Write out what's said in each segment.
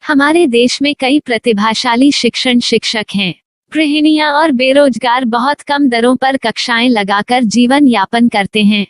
हमारे देश में कई प्रतिभाशाली शिक्षण शिक्षक हैं। गृहिणियां और बेरोजगार बहुत कम दरों पर कक्षाएं लगाकर जीवन यापन करते हैं।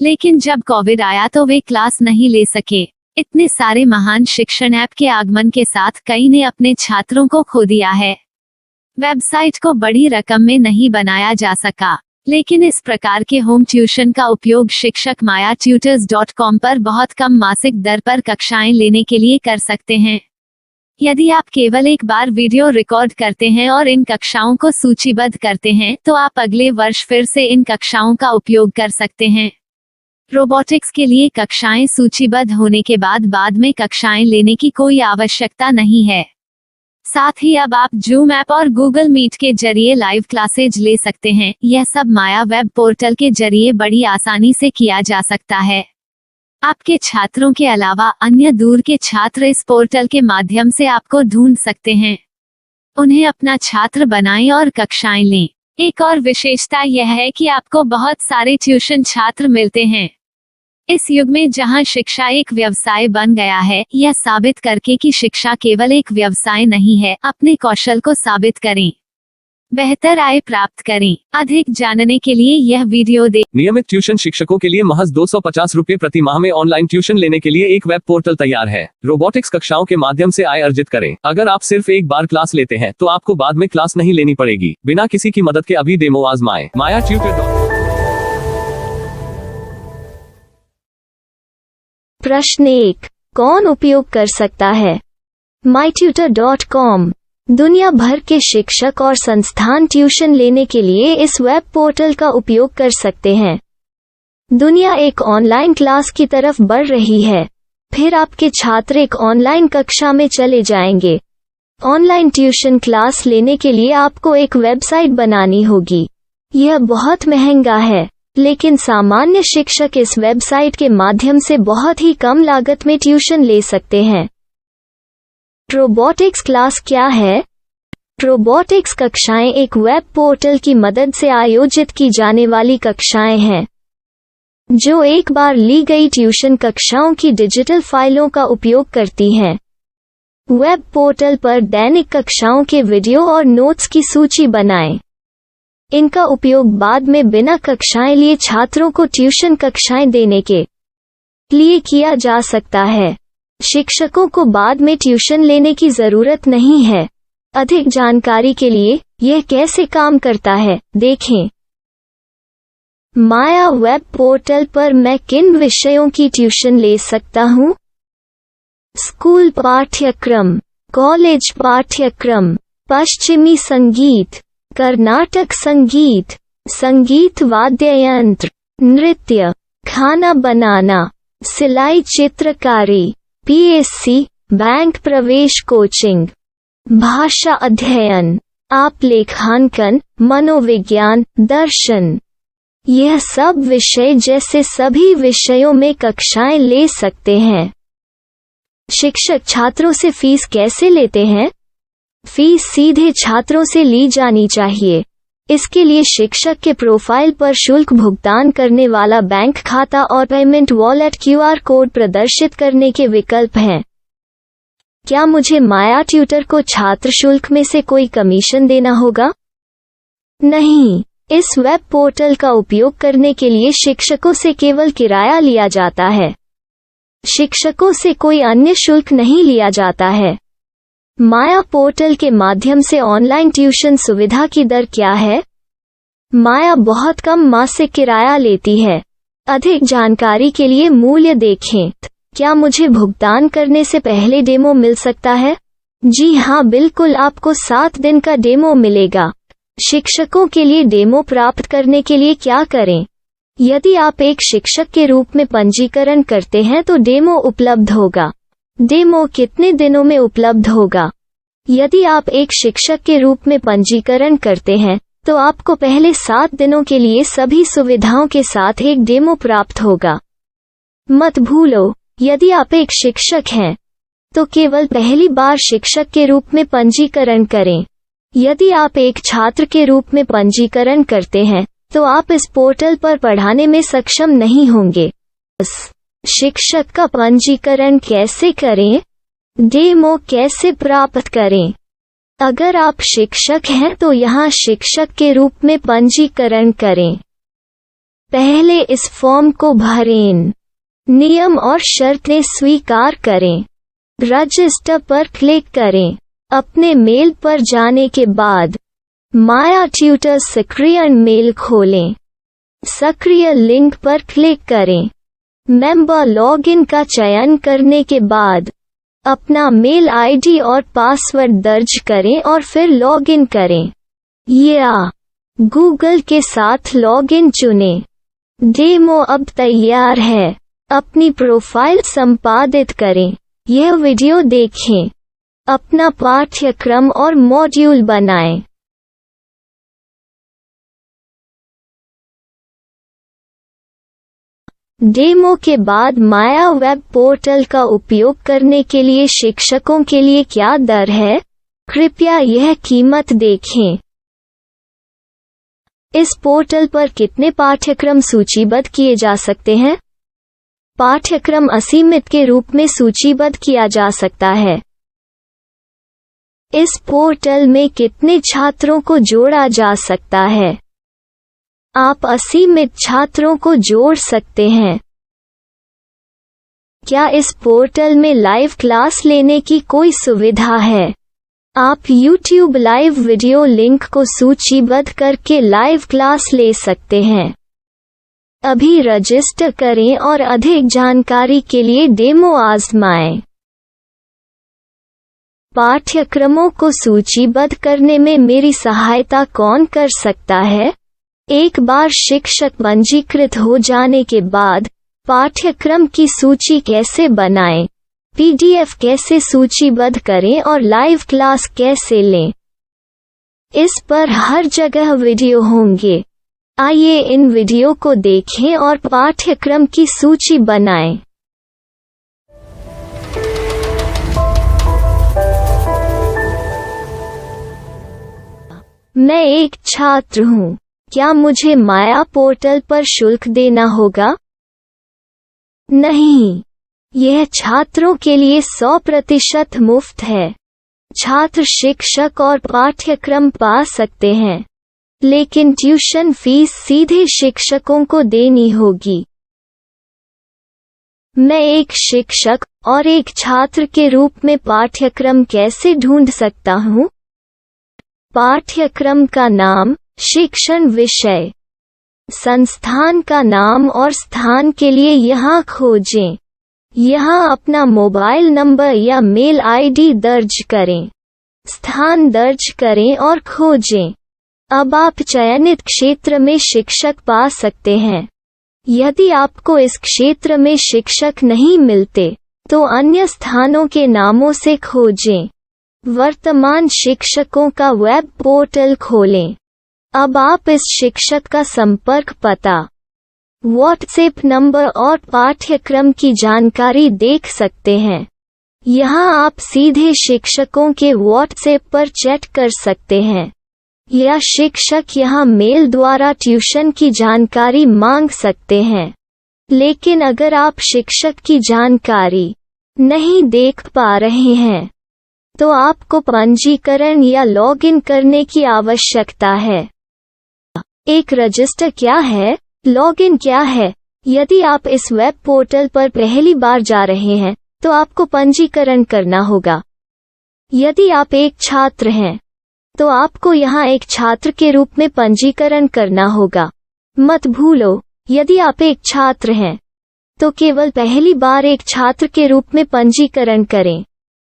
लेकिन जब कोविड आया तो वे क्लास नहीं ले सके। इतने सारे महान शिक्षण ऐप के आगमन के साथ कई ने अपने छात्रों को खो दिया है। वेबसाइट को बड़ी रकम में नहीं बनाया जा सका, लेकिन इस प्रकार के होम ट्यूशन का उपयोग शिक्षक myatutors.com पर बहुत कम मासिक दर पर कक्षाएं लेने के लिए कर सकते हैं। यदि आप केवल एक बार वीडियो रिकॉर्ड करते हैं और इन कक्षाओं को सूचीबद्ध करते हैं तो आप अगले वर्ष फिर से इन कक्षाओं का उपयोग कर सकते हैं। रोबोटिक्स के लिए कक्षाएं सूचीबद्ध होने के बाद में कक्षाएं लेने की कोई आवश्यकता नहीं है। साथ ही अब आप जूम ऐप और गूगल मीट के जरिए लाइव क्लासेज ले सकते हैं। यह सब माया वेब पोर्टल के जरिए बड़ी आसानी से किया जा सकता है। आपके छात्रों के अलावा अन्य दूर के छात्र इस पोर्टल के माध्यम से आपको ढूंढ सकते हैं। उन्हें अपना छात्र बनाएं और कक्षाएं लें। एक और विशेषता यह है कि आपको बहुत सारे ट्यूशन छात्र मिलते हैं। इस युग में जहां शिक्षा एक व्यवसाय बन गया है, यह साबित करके कि शिक्षा केवल एक व्यवसाय नहीं है, अपने कौशल को साबित करें, बेहतर आय प्राप्त करें। अधिक जानने के लिए यह वीडियो देखें। नियमित ट्यूशन शिक्षकों के लिए महज 250 रुपए प्रति माह में ऑनलाइन ट्यूशन लेने के लिए एक वेब पोर्टल तैयार है। रोबोटिक्स कक्षाओं के माध्यम से आय अर्जित करें। अगर आप सिर्फ एक बार क्लास लेते हैं तो आपको बाद में क्लास नहीं लेनी पड़ेगी। बिना किसी की मदद के अभी डेमो आजमाएं। myatutors.com। प्रश्न 1, कौन उपयोग कर सकता है? mytutor.com दुनिया भर के शिक्षक और संस्थान ट्यूशन लेने के लिए इस वेब पोर्टल का उपयोग कर सकते हैं। दुनिया एक ऑनलाइन क्लास की तरफ बढ़ रही है। फिर आपके छात्र एक ऑनलाइन कक्षा में चले जाएंगे। ऑनलाइन ट्यूशन क्लास लेने के लिए आपको एक वेबसाइट बनानी होगी। यह बहुत महंगा है, लेकिन सामान्य शिक्षक इस वेबसाइट के माध्यम से बहुत ही कम लागत में ट्यूशन ले सकते हैं। रोबोटिक्स क्लास क्या है? रोबोटिक्स कक्षाएं एक वेब पोर्टल की मदद से आयोजित की जाने वाली कक्षाएं हैं, जो एक बार ली गई ट्यूशन कक्षाओं की डिजिटल फाइलों का उपयोग करती हैं। वेब पोर्टल पर दैनिक कक्षाओं के वीडियो और नोट्स की सूची बनाएं। इनका उपयोग बाद में बिना कक्षाएं लिए छात्रों को ट्यूशन कक्षाएं देने के लिए किया जा सकता है। शिक्षकों को बाद में ट्यूशन लेने की जरूरत नहीं है। अधिक जानकारी के लिए यह कैसे काम करता है, देखें। माया वेब पोर्टल पर मैं किन विषयों की ट्यूशन ले सकता हूँ? स्कूल पाठ्यक्रम, कॉलेज पाठ्यक्रम, पश्चिमी संगीत, कर्नाटक संगीत, संगीत वाद्य यंत्र, नृत्य, खाना बनाना, सिलाई चित्रकारी, पीएससी, बैंक प्रवेश कोचिंग, भाषा अध्ययन, आप लेखांकन, मनोविज्ञान, दर्शन। यह सब विषय जैसे सभी विषयों में कक्षाएं ले सकते हैं। शिक्षक छात्रों से फीस कैसे लेते हैं? फीस सीधे छात्रों से ली जानी चाहिए। इसके लिए शिक्षक के प्रोफाइल पर शुल्क भुगतान करने वाला बैंक खाता और पेमेंट वॉलेट क्यूआर कोड प्रदर्शित करने के विकल्प हैं। क्या मुझे माया ट्यूटर को छात्र शुल्क में से कोई कमीशन देना होगा? नहीं, इस वेब पोर्टल का उपयोग करने के लिए शिक्षकों से केवल किराया लिया जाता है। शिक्षकों से कोई अन्य शुल्क नहीं लिया जाता है। माया पोर्टल के माध्यम से ऑनलाइन ट्यूशन सुविधा की दर क्या है? माया बहुत कम मासिक किराया लेती है। अधिक जानकारी के लिए मूल्य देखें। क्या मुझे भुगतान करने से पहले डेमो मिल सकता है? जी हाँ, बिल्कुल, आपको 7 दिन का डेमो मिलेगा। शिक्षकों के लिए डेमो प्राप्त करने के लिए क्या करें? यदि आप एक शिक्षक के रूप में पंजीकरण करते हैं तो डेमो उपलब्ध होगा। डेमो कितने दिनों में उपलब्ध होगा? यदि आप एक शिक्षक के रूप में पंजीकरण करते हैं तो आपको पहले 7 दिनों के लिए सभी सुविधाओं के साथ एक डेमो प्राप्त होगा। मत भूलो, यदि आप एक शिक्षक हैं तो केवल पहली बार शिक्षक के रूप में पंजीकरण करें। यदि आप एक छात्र के रूप में पंजीकरण करते हैं तो आप इस पोर्टल पर पढ़ाने में सक्षम नहीं होंगे। शिक्षक का पंजीकरण कैसे करें? डेमो कैसे प्राप्त करें? अगर आप शिक्षक हैं तो यहाँ शिक्षक के रूप में पंजीकरण करें। पहले इस फॉर्म को भरें। नियम और शर्तें स्वीकार करें। रजिस्टर पर क्लिक करें। अपने मेल पर जाने के बाद माया ट्यूटर सक्रिय मेल खोलें। सक्रिय लिंक पर क्लिक करें। मेंबर लॉगिन का चयन करने के बाद अपना मेल आईडी और पासवर्ड दर्ज करें और फिर लॉगिन करें या गूगल के साथ लॉगिन चुनें। डेमो अब तैयार है। अपनी प्रोफाइल संपादित करें। यह वीडियो देखें। अपना पाठ्यक्रम और मॉड्यूल बनाएं। डेमो के बाद माया वेब पोर्टल का उपयोग करने के लिए शिक्षकों के लिए क्या दर है? कृपया यह कीमत देखें। इस पोर्टल पर कितने पाठ्यक्रम सूचीबद्ध किए जा सकते हैं? पाठ्यक्रम असीमित के रूप में सूचीबद्ध किया जा सकता है। इस पोर्टल में कितने छात्रों को जोड़ा जा सकता है? आप असीमित छात्रों को जोड़ सकते हैं। क्या इस पोर्टल में लाइव क्लास लेने की कोई सुविधा है? आप YouTube लाइव वीडियो लिंक को सूचीबद्ध करके लाइव क्लास ले सकते हैं। अभी रजिस्टर करें और अधिक जानकारी के लिए डेमो आजमाएं। पाठ्यक्रमों को सूचीबद्ध करने में मेरी सहायता कौन कर सकता है? एक बार शिक्षक पंजीकृत हो जाने के बाद पाठ्यक्रम की सूची कैसे बनाएं? PDF कैसे सूचीबद्ध करें और लाइव क्लास कैसे लें? इस पर हर जगह वीडियो होंगे। आइए इन वीडियो को देखें और पाठ्यक्रम की सूची बनाएं। मैं एक छात्र हूँ। क्या मुझे माया पोर्टल पर शुल्क देना होगा? नहीं, यह छात्रों के लिए 100% मुफ्त है। छात्र शिक्षक और पाठ्यक्रम पा सकते हैं, लेकिन ट्यूशन फीस सीधे शिक्षकों को देनी होगी। मैं एक शिक्षक और एक छात्र के रूप में पाठ्यक्रम कैसे ढूंढ सकता हूँ? पाठ्यक्रम का नाम, शिक्षण विषय, संस्थान का नाम और स्थान के लिए यहाँ खोजें। यहाँ अपना मोबाइल नंबर या मेल आईडी दर्ज करें। स्थान दर्ज करें और खोजें। अब आप चयनित क्षेत्र में शिक्षक पा सकते हैं। यदि आपको इस क्षेत्र में शिक्षक नहीं मिलते, तो अन्य स्थानों के नामों से खोजें। वर्तमान शिक्षकों का वेब पोर्टल खोलें। अब आप इस शिक्षक का संपर्क पता, व्हाट्सएप नंबर और पाठ्यक्रम की जानकारी देख सकते हैं। यहाँ आप सीधे शिक्षकों के व्हाट्सएप पर चैट कर सकते हैं या शिक्षक यहाँ मेल द्वारा ट्यूशन की जानकारी मांग सकते हैं। लेकिन अगर आप शिक्षक की जानकारी नहीं देख पा रहे हैं, तो आपको पंजीकरण या लॉगिन करने की आवश्यकता है। एक रजिस्टर क्या है? लॉगिन क्या है? यदि आप इस वेब पोर्टल पर पहली बार जा रहे हैं, तो आपको पंजीकरण करना होगा। यदि आप एक छात्र हैं, तो आपको यहाँ एक छात्र के रूप में पंजीकरण करना होगा। मत भूलो, यदि आप एक छात्र हैं, तो केवल पहली बार एक छात्र के रूप में पंजीकरण करें।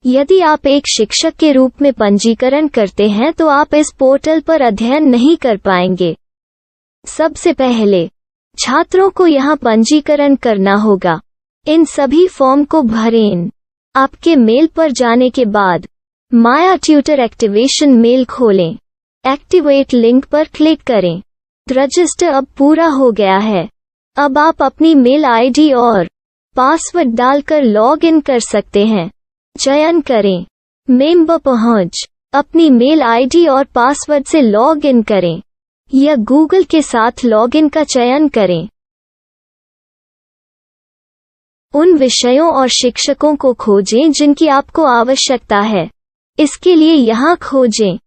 यदि आप एक शिक्षक के रूप में पंजीकरण करते हैं, तो आप इस पोर्टल पर अध्ययन नहीं कर पाएंगे। सबसे पहले छात्रों को यहाँ पंजीकरण करना होगा। इन सभी फॉर्म को भरें। आपके मेल पर जाने के बाद माया ट्यूटर एक्टिवेशन मेल खोलें। एक्टिवेट लिंक पर क्लिक करें। रजिस्टर अब पूरा हो गया है। अब आप अपनी मेल आईडी और पासवर्ड डालकर लॉग इन कर सकते हैं। चयन करें मेंबर पहुंच। अपनी मेल आईडी और पासवर्ड से लॉग इन करें या गूगल के साथ लॉगिन का चयन करें। उन विषयों और शिक्षकों को खोजें जिनकी आपको आवश्यकता है। इसके लिए यहाँ खोजें।